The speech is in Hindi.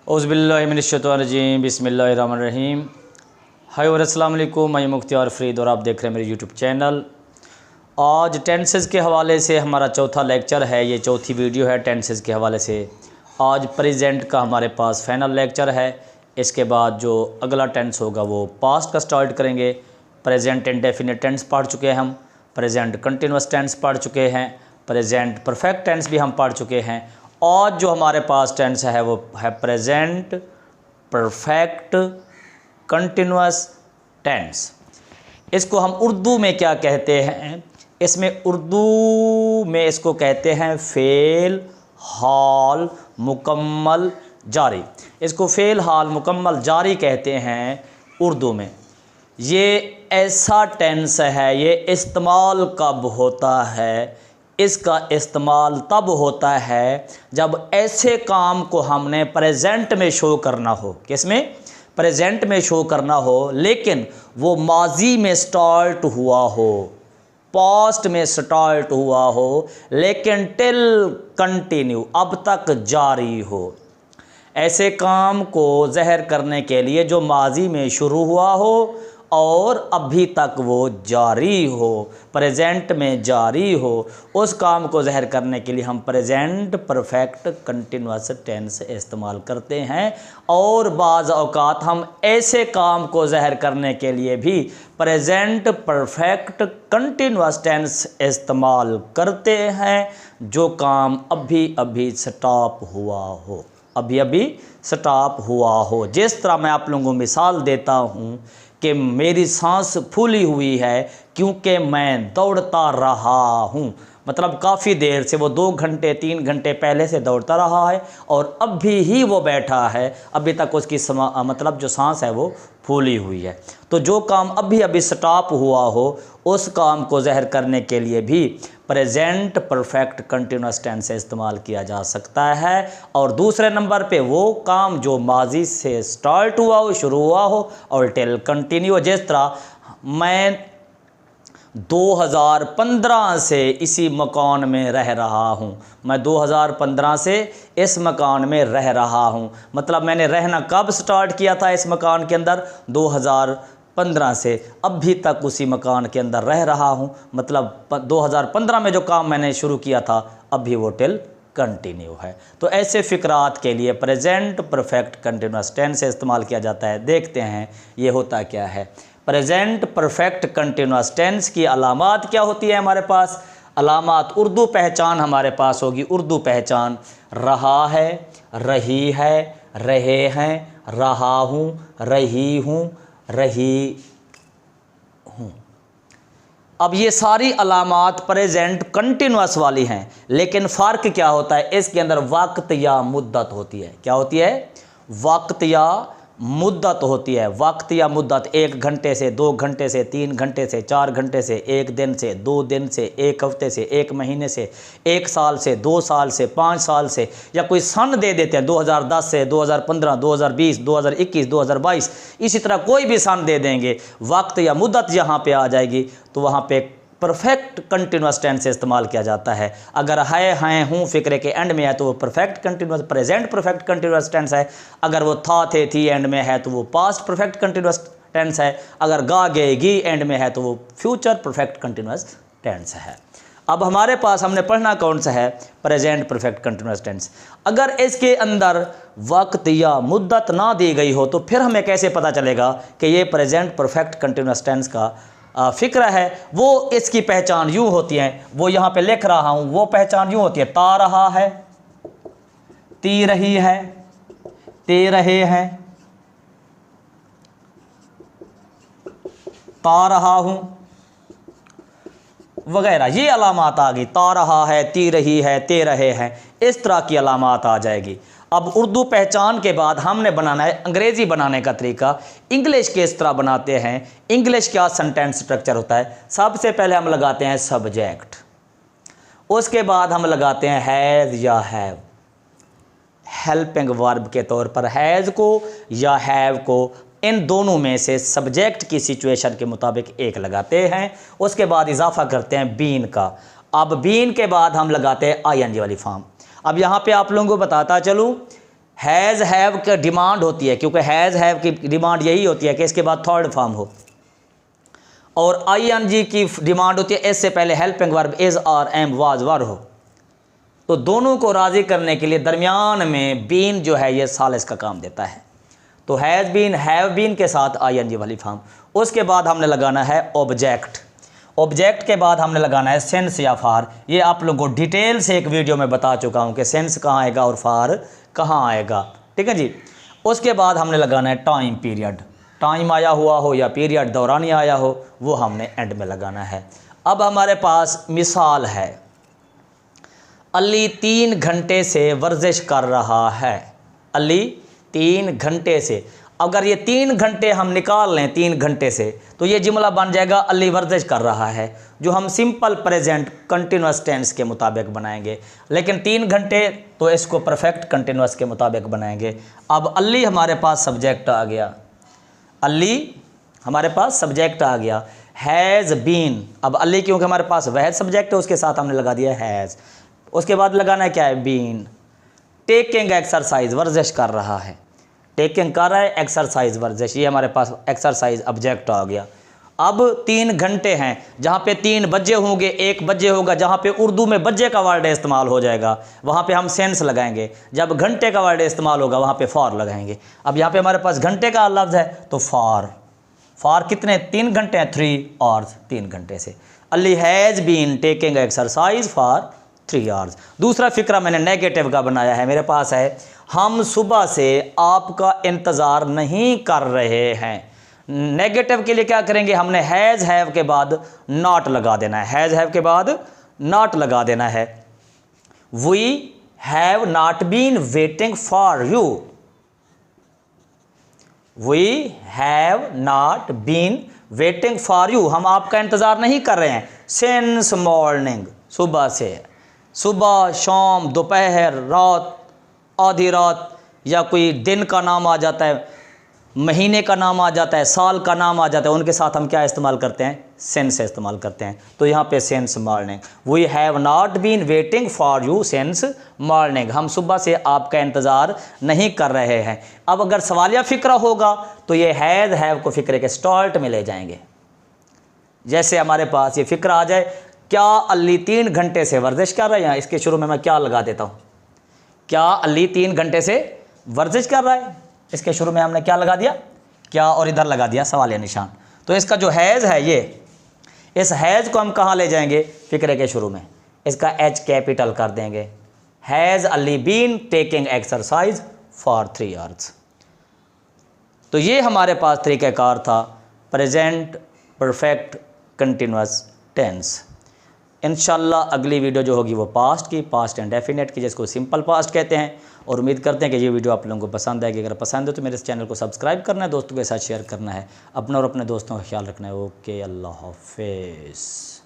औज़ुबिल्लाहिमिनश्शैतानिर्रजीम बिस्मिल्लाहिर्रहमानिर्रहीम। हाय और अस्सलाम वालेकुम, मैं मुख्तियार फ़रीद और आप देख रहे हैं मेरे यूट्यूब चैनल। आज टेंसेस के हवाले से हमारा चौथा लेक्चर है, ये चौथी वीडियो है टेंसेस के हवाले से। आज प्रेजेंट का हमारे पास फाइनल लेक्चर है। इसके बाद जो अगला टेंस होगा वो पास्ट का स्टार्ट करेंगे। प्रेजेंट इंडेफिनिट टेंस पढ़ चुके हैं हम, प्रेजेंट कंटिन्यूस टेंस पढ़ चुके हैं, प्रेजेंट परफेक्ट टेंस भी हम पढ़ चुके हैं। आज जो हमारे पास टेंस है वो है प्रेजेंट परफेक्ट कंटिन्यूस टेंस। इसको हम उर्दू में क्या कहते हैं? इसमें उर्दू में इसको कहते हैं फ़ेल हाल मुकम्मल जारी। इसको फ़ेल हाल मुकम्मल जारी कहते हैं उर्दू में। ये ऐसा टेंस है, ये इस्तेमाल कब होता है? इसका इस्तेमाल तब होता है जब ऐसे काम को हमने प्रेजेंट में शो करना हो। किसमें? प्रेजेंट में शो करना हो, लेकिन वो माजी में स्टार्ट हुआ हो, पास्ट में स्टार्ट हुआ हो, लेकिन टिल कंटिन्यू अब तक जारी हो। ऐसे काम को ज़हर करने के लिए जो माजी में शुरू हुआ हो और अभी तक वो जारी हो, प्रेजेंट में जारी हो, उस काम को ज़हर करने के लिए हम प्रेजेंट परफेक्ट कंटिन्यूस टेंस इस्तेमाल करते हैं। और बाज़ औक़ात हम ऐसे काम को ज़हर करने के लिए भी प्रेजेंट परफेक्ट कंटिन्यूस टेंस इस्तेमाल करते हैं जो काम अभी अभी स्टॉप हुआ हो, अभी अभी स्टॉप हुआ हो। जिस तरह मैं आप लोगों को मिसाल देता हूँ कि मेरी सांस फूली हुई है क्योंकि मैं दौड़ता रहा हूँ, मतलब काफ़ी देर से, वो 2 घंटे 3 घंटे पहले से दौड़ता रहा है और अभी ही वो बैठा है, अभी तक उसकी मतलब जो सांस है वो फूली हुई है। तो जो काम अभी अभी स्टॉप हुआ हो उस काम को ज़हर करने के लिए भी प्रेजेंट परफेक्ट कंटिन्यूस टेंस से इस्तेमाल किया जा सकता है। और दूसरे नंबर पे वो काम जो माजी से स्टार्ट हुआ हो, शुरू हुआ हो और टिल कंटिन्यू। जिस तरह मैं 2015 से इसी मकान में रह रहा हूँ, मैं 2015 से इस मकान में रह रहा हूँ, मतलब मैंने रहना कब स्टार्ट किया था इस मकान के अंदर? 2015 से अभी तक उसी मकान के अंदर रह रहा हूँ, मतलब 2015 में जो काम मैंने शुरू किया था अभी वो टिल कंटिन्यू है। तो ऐसे फ़िक्रात के लिए प्रेजेंट परफेक्ट कंटिन्यूस टेंस से इस्तेमाल किया जाता है। देखते हैं ये होता क्या है। प्रेजेंट परफेक्ट कंटिन्यूस टेंस की अलामात क्या होती है हमारे पास? अलामात, उर्दू पहचान हमारे पास होगी। उर्दू पहचान रहा है, रही है, रहे हैं, रहा हूँ, रही हूँ, रही हूँ। अब ये सारी अलामात प्रेजेंट कंटिन्यूस वाली हैं, लेकिन फ़र्क क्या होता है? इसके अंदर वक्त या मुद्दत होती है। क्या होती है? वक्त या मुद्दत होती है। वक्त या मुद्दत 1 घंटे से, 2 घंटे से, 3 घंटे से, 4 घंटे से, 1 दिन से, 2 दिन से, 1 हफ्ते से, 1 महीने से, 1 साल से, 2 साल से, 5 साल से, या कोई सन दे देते हैं 2010 से, 2015, 2020, 2021, 2022, इसी तरह कोई भी सन दे देंगे। वक्त या मुद्दत जहाँ पे आ जाएगी तो वहाँ पे परफेक्ट कंटिन्यूस टेंस से इस्तेमाल किया जाता है। अगर है, हैं, हूँ फ़िक्रे के एंड में है तो वो perfect continuous present perfect continuous tense है। अगर वो था, थे, थी एंड में है तो वो पास्ट परफेक्ट कंटिन्यूस टेंस है। अगर गा, गए, गी एंड में है तो वो फ्यूचर परफेक्ट कंटिन्यूस टेंस है। अब हमारे पास हमने पढ़ना कौन सा है? Present perfect continuous tense. अगर इसके अंदर वक्त या मुद्दत ना दी गई हो तो फिर हमें कैसे पता चलेगा कि ये प्रेजेंट परफेक्ट कंटिन्यूस टेंस का फ़िक्र है? वो इसकी पहचान यूँ होती है, वो यहाँ पे लिख रहा हूँ, वो पहचान यूँ होती है। ता रहा है, ती रही है, ते रहे हैं, ता रहा हूँ वगैरह, ये अलामात आ गई। ता रहा है, ती रही है, ते रहे हैं, इस तरह की अलामात आ जाएगी। अब उर्दू पहचान के बाद हमने बनाना है अंग्रेज़ी बनाने का तरीका। इंग्लिश के इस तरह बनाते हैं। इंग्लिश क्या सेंटेंस स्ट्रक्चर होता है? सबसे पहले हम लगाते हैं सब्जेक्ट, उसके बाद हम लगाते हैं हैज़ या हैव, हेल्पिंग वर्ब के तौर पर हैज़ को या हैव को, इन दोनों में से सब्जेक्ट की सिचुएशन के मुताबिक एक लगाते हैं। उसके बाद इजाफा करते हैं बीन का। अब बीन के बाद हम लगाते हैं आईएनजी वाली फॉर्म। अब यहाँ पे आप लोगों को बताता चलूँ, हैज़ हैव की डिमांड होती है, क्योंकि हैज़ हैव की डिमांड यही होती है कि इसके बाद थर्ड फॉर्म हो, और आईएनजी की डिमांड होती है इससे पहले हेल्पिंग वर्ब इज़ और एम वाज वर हो। तो दोनों को राज़ी करने के लिए दरमियान में बीन जो है ये सालिस का काम देता है। तो हैज़ बीन, हैव बीन के साथ आईएनजी वाली फॉर्म। उसके बाद हमने लगाना है ऑब्जेक्ट। ऑब्जेक्ट के बाद हमने लगाना है सेंस या फार। ये आप लोगों को डिटेल से एक वीडियो में बता चुका हूँ कि सेंस कहाँ आएगा और फार कहाँ आएगा, ठीक है जी। उसके बाद हमने लगाना है टाइम पीरियड। टाइम आया हुआ हो या पीरियड दौरानी आया हो वो हमने एंड में लगाना है। अब हमारे पास मिसाल है, अली 3 घंटे से वर्जिश कर रहा है। अली 3 घंटे से, अगर ये 3 घंटे हम निकाल लें 3 घंटे से तो ये जुमला बन जाएगा अली वर्जिश कर रहा है, जो हम सिंपल प्रेजेंट कंटिन्यूस टेंस के मुताबिक बनाएंगे। लेकिन 3 घंटे तो इसको परफेक्ट कंटिन्यूस के मुताबिक बनाएंगे। अब अली हमारे पास सब्जेक्ट आ गया, अली हमारे पास सब्जेक्ट आ गया। हैज़ बीन, अब अली क्योंकि हमारे पास वह सब्जेक्ट है उसके साथ हमने लगा दिया हैज़। उसके बाद लगाना है क्या है, बीन। टेकिंग एक्सरसाइज, वर्जिश कर रहा है, टेकिंग कर रहा है, एक्सरसाइज वर्जिश, ये हमारे पास एक्सरसाइज ऑब्जेक्ट आ गया। अब 3 घंटे हैं, जहाँ पे 3 बजे होंगे 1 बजे होगा, जहाँ पे उर्दू में बजे का वर्ड इस्तेमाल हो जाएगा वहाँ पे हम सेंस लगाएंगे। जब घंटे का वर्ड इस्तेमाल होगा वहाँ पे फॉर लगाएंगे। अब यहाँ पे हमारे पास घंटे का लफ्ज़ है तो फॉर। फॉर कितने, 3 घंटे हैं, 3 आवर्स, 3 घंटे से। Ali has been taking exercise for 3 hours. दूसरा फिक्रा मैंने नेगेटिव का बनाया है, मेरे पास है हम सुबह से आपका इंतज़ार नहीं कर रहे हैं। नेगेटिव के लिए क्या करेंगे, हमने हैज़ हैव के बाद नॉट लगा देना है, हैज़ हैव के बाद नॉट लगा देना है। We have not been waiting for you, we have not been waiting for you, हम आपका इंतज़ार नहीं कर रहे हैं। सिंस मॉर्निंग, सुबह से, सुबह, शाम, दोपहर, रात, आधी रात, या कोई दिन का नाम आ जाता है, महीने का नाम आ जाता है, साल का नाम आ जाता है, उनके साथ हम क्या इस्तेमाल करते हैं, सिंस इस्तेमाल करते हैं। तो यहाँ पे since morning, we have not been waiting for you since morning, हम सुबह से आपका इंतज़ार नहीं कर रहे हैं। अब अगर सवालिया फ़िक्रा होगा तो ये हैज़ हैव को फ़िक्रे के स्टार्ट में ले जाएंगे। जैसे हमारे पास ये फ़िक्रा आ जाए, क्या अली 3 घंटे से वर्जिश कर रहे हैं, इसके शुरू में मैं क्या लगा देता हूँ, क्या अली 3 घंटे से वर्जिश कर रहा है, इसके शुरू में हमने क्या लगा दिया, क्या, और इधर लगा दिया सवालिया निशान। तो इसका जो हैज़ है ये, इस हैज़ को हम कहाँ ले जाएंगे, फ़िक्रे के शुरू में, इसका एच कैपिटल कर देंगे। Has Ali been taking exercise for 3 hours. तो ये हमारे पास तरीक़ाकार था प्रेजेंट परफेक्ट कंटिन्यूस टेंस। इंशाल्लाह अगली वीडियो जो होगी वो पास्ट की, पास्ट एंड डेफिनेट की, जिसको सिंपल पास्ट कहते हैं। और उम्मीद करते हैं कि ये वीडियो आप लोगों को पसंद आएगी। अगर पसंद है तो मेरे इस चैनल को सब्सक्राइब करना है, दोस्तों के साथ शेयर करना है, अपना और अपने दोस्तों का ख्याल रखना है। ओके, अल्लाह हाफिज़।